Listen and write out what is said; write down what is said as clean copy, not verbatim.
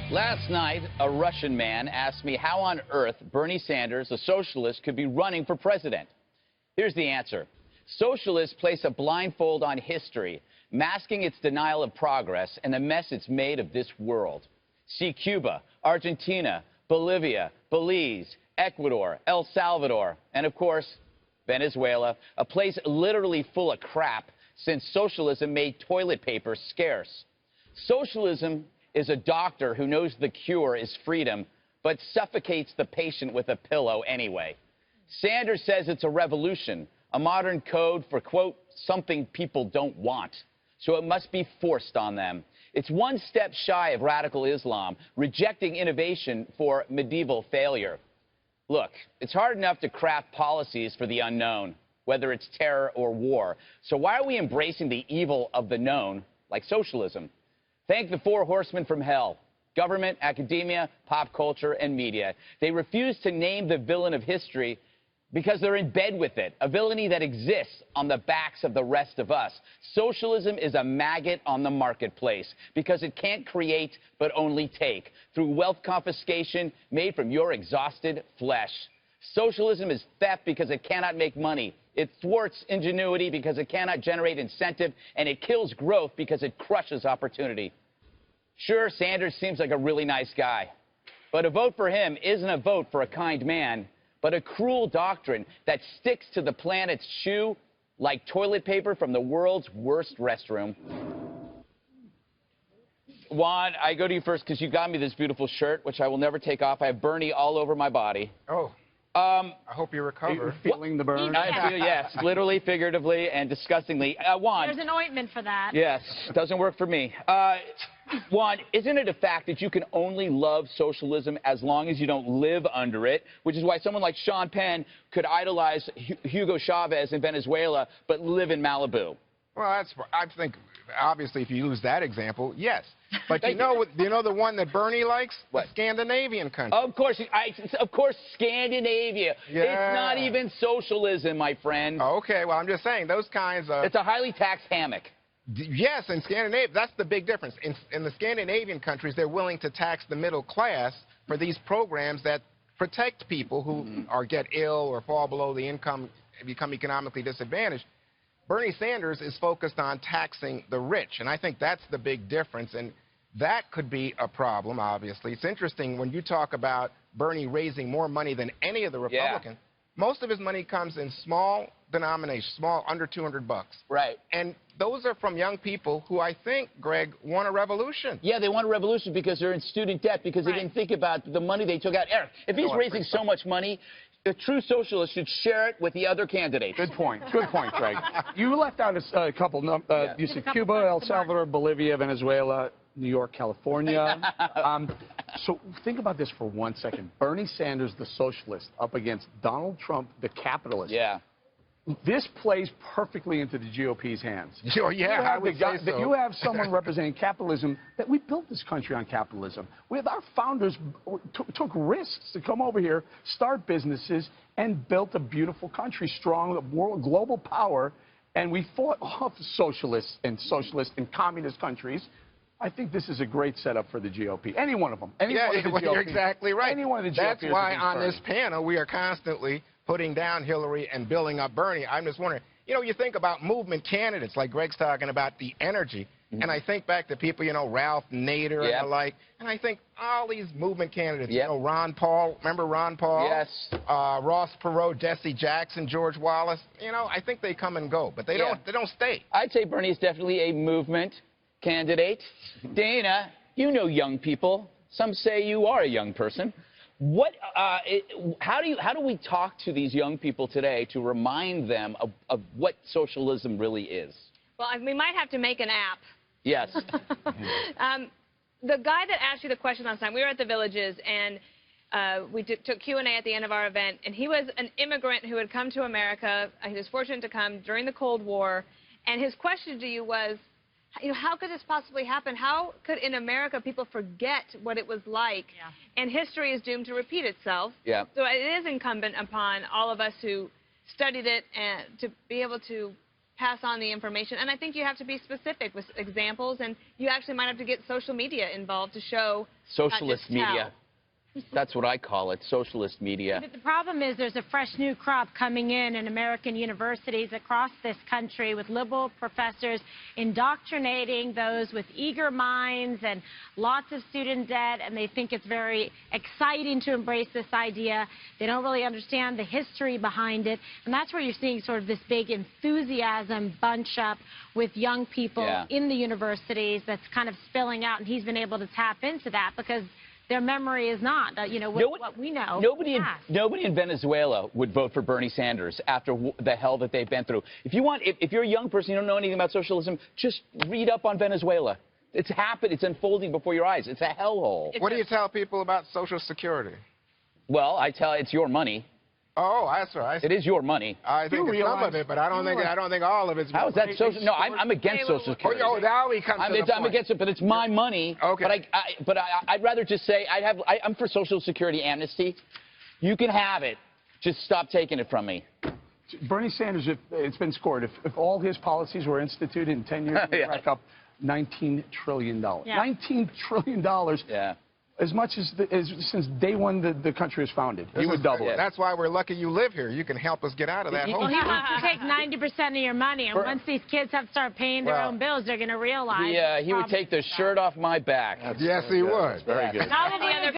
Last night, a Russian man asked me how on earth Bernie Sanders, a socialist, could be running for president. Here's the answer. Socialists place a blindfold on history, masking its denial of progress and the mess it's made of this world. See Cuba, Argentina, Bolivia, Belize, Ecuador, El Salvador, and of course, Venezuela, a place literally full of crap since socialism made toilet paper scarce. Socialism is a doctor who knows the cure is freedom, but suffocates the patient with a pillow anyway. Sanders says it's a revolution, a modern code for, quote, something people don't want. So it must be forced on them. It's one step shy of radical Islam, rejecting innovation for medieval failure. Look, it's hard enough to craft policies for the unknown, whether it's terror or war. So why are we embracing the evil of the known, like socialism? Thank the four horsemen from hell: government, academia, pop culture, and media. They refuse to name the villain of history because they're in bed with it, a villainy that exists on the backs of the rest of us. Socialism is a maggot on the marketplace because it can't create but only take through wealth confiscation made from your exhausted flesh. Socialism is theft because it cannot make money. It thwarts ingenuity because it cannot generate incentive, and it kills growth because it crushes opportunity. Sure, Sanders seems like a really nice guy, but a vote for him isn't a vote for a kind man, but a cruel doctrine that sticks to the planet's shoe like toilet paper from the world's worst restroom. Juan, I go to you first because you got me this beautiful shirt, which I will never take off. I have Bernie all over my body. Oh. I hope you recover. Are you feeling the burn? I feel, yes, literally, figuratively, and disgustingly. Juan. There's an ointment for that. Yes, doesn't work for me. Juan, isn't it a fact that you can only love socialism as long as you don't live under it, which is why someone like Sean Penn could idolize Hugo Chavez in Venezuela but live in Malibu? Well, I think, obviously, if you use that example, yes. But you know the one that Bernie likes? What? The Scandinavian country. Of course, Scandinavia. Yeah. It's not even socialism, my friend. Okay, well, I'm just saying, those kinds of... It's a highly taxed hammock. Yes, in Scandinavia, that's the big difference. In the Scandinavian countries, they're willing to tax the middle class for these programs that protect people who get ill or fall below the income, become economically disadvantaged. Bernie Sanders is focused on taxing the rich, and I think that's the big difference, and that could be a problem, obviously. It's interesting when you talk about Bernie raising more money than any of the Republicans. Yeah. Most of his money comes in small denominations, small, under 200 bucks. Right. And those are from young people who I think, Greg, want a revolution. Yeah, they want a revolution because they're in student debt, because they didn't think about the money they took out. Eric, if he's raising so much money, a true socialist should share it with the other candidates. Good point. Good point, Greg. You left out a couple. You said Cuba, El Salvador, Bolivia, Venezuela, New York, California. So think about this for 1 second. Bernie Sanders, the socialist, up against Donald Trump, the capitalist. Yeah. This plays perfectly into the GOP's hands. Sure, yeah, I would say so. You have someone representing capitalism, that we built this country on capitalism. Our founders took risks to come over here, start businesses, and built a beautiful country, strong, global power, and we fought off socialists and communist countries. I think this is a great setup for the GOP. Any one of them. You're exactly right. Any one of the That's GOPers why on this panel we are constantly putting down Hillary and building up Bernie. I'm just wondering, you think about movement candidates, like Greg's talking about the energy, and I think back to people, Ralph Nader and the like, and I think all these movement candidates, Ron Paul, remember Ron Paul? Yes. Ross Perot, Jesse Jackson, George Wallace, I think they come and go, but they don't stay. I'd say Bernie is definitely a movement candidate. Dana, you know young people. Some say you are a young person. How do we talk to these young people today to remind them of what socialism really is? Well, we might have to make an app. Yes. The guy that asked you the question last time, we were at the Villages, and we took Q&A at the end of our event, and he was an immigrant who had come to America. He was fortunate to come during the Cold War, and his question to you was, how could this possibly happen? How could, in America, people forget what it was like? Yeah. And history is doomed to repeat itself. Yeah. So it is incumbent upon all of us who studied it and to be able to pass on the information. And I think you have to be specific with examples, and you actually might have to get social media involved to show. Socialist media. That's what I call it, socialist media. But the problem is there's a fresh new crop coming in American universities across this country with liberal professors indoctrinating those with eager minds and lots of student debt, and they think it's very exciting to embrace this idea. They don't really understand the history behind it, and that's where you're seeing sort of this big enthusiasm bunch up with young people in the universities that's kind of spilling out, and he's been able to tap into that because their memory is not, what we know. Nobody in Venezuela would vote for Bernie Sanders after the hell that they've been through. If you're a young person, you don't know anything about socialism, just read up on Venezuela. It's happened. It's unfolding before your eyes. It's a hellhole. What do you tell people about Social Security? Well, I tell it's your money. Oh, that's right. It is your money. I think it's some of it, but I don't think all of it's. How is that social? No, I'm against Social Security. Oh, now we come to the point. I'm against it, but it's my money. Okay. But I'd rather just say I'm for Social Security amnesty. You can have it. Just stop taking it from me. Bernie Sanders, it's been scored. If all his policies were instituted in 10 years, we'd rack up $19 trillion. Yeah. $19 trillion. Yeah. As much as since day one the country was founded. He would double it. That's why we're lucky you live here. You can help us get out of that hole. Well, he wants to take 90% of your money, and once these kids have to start paying their own bills, they're going to realize. Yeah, he would take the shirt off my back. Yes, he would. Very good. All of the other